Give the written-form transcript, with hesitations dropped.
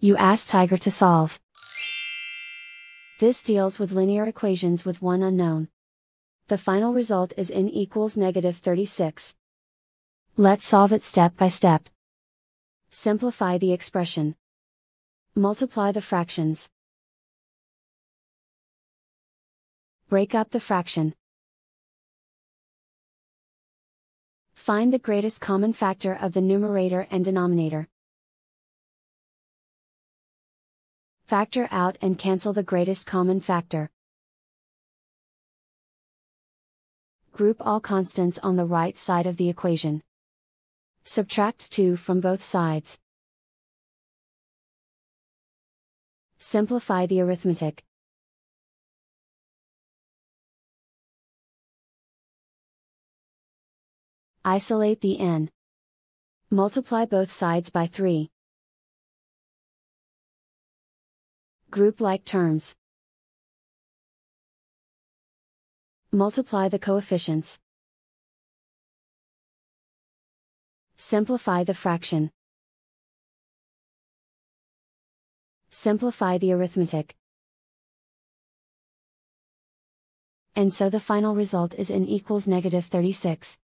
You ask Tiger to solve. This deals with linear equations with one unknown. The final result is n equals -36. Let's solve it step by step. Simplify the expression. Multiply the fractions. Break up the fraction. Find the greatest common factor of the numerator and denominator. Factor out and cancel the greatest common factor. Group all constants on the right side of the equation. Subtract 2 from both sides. Simplify the arithmetic. Isolate the n. Multiply both sides by 3. Group like terms. Multiply the coefficients. Simplify the fraction. Simplify the arithmetic. And so the final result is n equals -36.